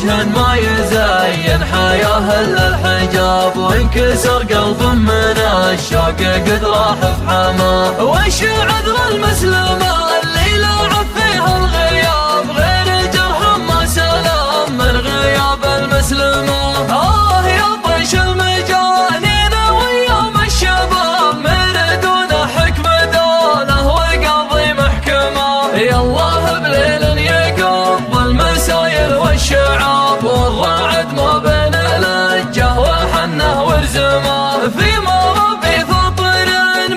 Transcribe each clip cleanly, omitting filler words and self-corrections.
وجه ما يزين حياه الا الحجاب، وانكسر قلب من الشوق قد راح في حماه. وش عذر المسلمه اللي لاعب فيها الغياب، غير جرح ما سلام من غياب المسلمه. يا طيش المجانين ويوم الشباب، مردون حكم دوله وقاضي محكمه. يا الله بليل يقض المسايل والشعاب، والرعد ما بين لجه وحنه ورزمه. في مربي فطر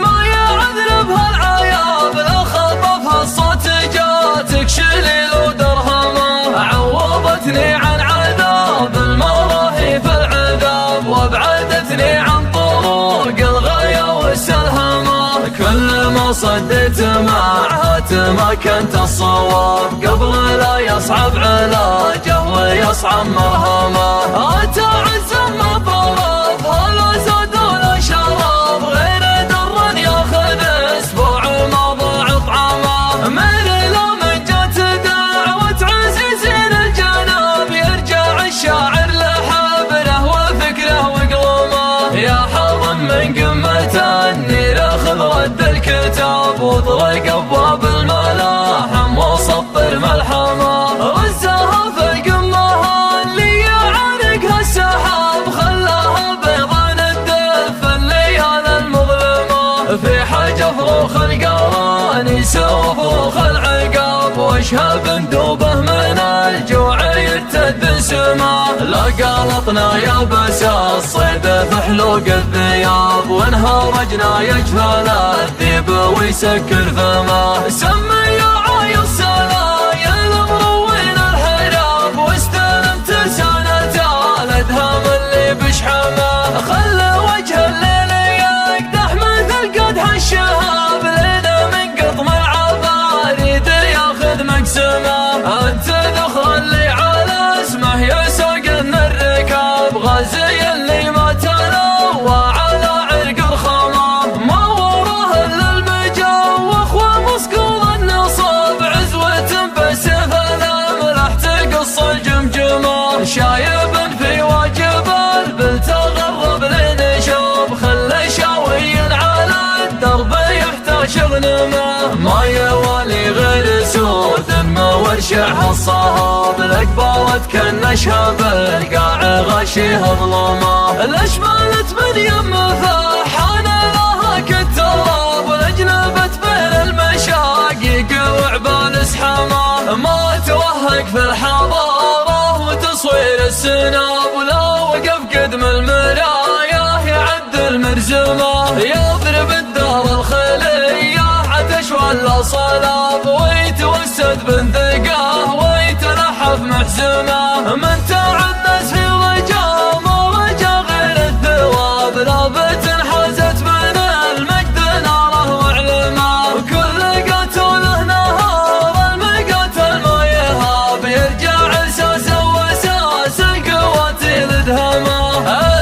ما يعذب هالعياب، لو خطفها الصوت جاتك شليل ودرهمه. عوضتني عن عذاب المراهي في العذاب، وابعدتني عن طرق الغاية والسلهمه. كل ما صديت معها تمكنت الصواب، قبل لا يصعب علاجه ويصعب مرهمه. تعز ما طرف ولا زاد ولا شراب، غير در ياخذ اسبوع ما ضاع طعامه. من لما جات دعوة عزيزين الجناب، يرجع الشاعر لحبره وفكره وقلمه. يا حرم من قمة النيل خذ رد الكتاب، واطرق ابواب الملاحم وسطر ملحمه. رزها في القمه اللي يعانقها السحاب، خلاها بيضا الدف الليالي المظلمه. في حاجه فروخ القرانيس وفروخ العقاب، واشهى بندوبه من الجوع يرتد سماه. لا قالطنا يا بس الصيد في حلوق الثياب، وانهرجنا يجفل الذيب ويسكر فماه. سمي يا عايص سلايل مروين الحراب، واستلمت سنة الادهام اللي بشحمه. خلى وجه الليل يقدح مثل قدح الشهاب، لنا من قطم العباريد ياخذ مقسمه. انت ذخر اللي على اسمه يسوق الركاب، غازي اللي ما تلوى على عرق الخمام. ما وراه الا المجوخ ومصقول النصاب، عزوة بسيف الاملح تقص الجمجمه. شايب في واجب البل تغرب لنشوب، خلى شاوي على الدرب يحتاج غنمه. ما يوالي غير سود مورشعها الصهاب، الاقبالت كنشها بالقاع غشيها ظلمه. الاشمالت من يم فحان لها كالتراب، والاجنبت بين المشاقيق وعبال اسحمه. ما توهق في الحضاره وتصوير السناب، ولا وقف قدم المرايه يعدل مرزمه. يضرب الدار الخليه عتش ولا صلاب، ويتوسد بندقه ويتلحف محزمه. من تعنس في رجا ما رجا غير الثواب، لابت حازت من المجد ناره وعلمه. وكل قاتل نهار المقاتل ما يهاب، يرجع اساسه واساس القواتل ادهمه.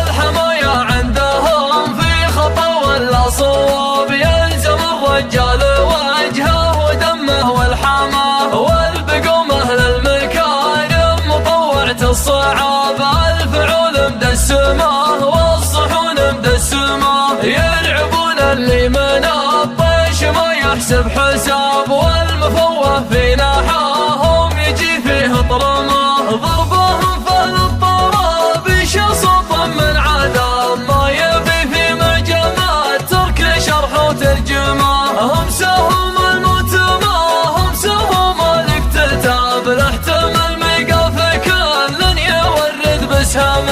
الحمايه عندهم في خطا ولا صواب، يلزم الرجال وجهه ودمه والحماه. والبقوم اهل المكارم مطوعة الصعاب، الفعول مدسمه والصحون مدسمه. يلعبون اللي من الطيش ما يحسب حساب، والمفوه في نحاهم يجي فيه طرمه. ضربهم فل الطرابيش صوت من عذاب، ما يبي في مجمات ترك شرح وترجمه. هم سهم الموت ما هم سهم الاكتتاب، لا احتمل ميقاف كل يورد بسهمه.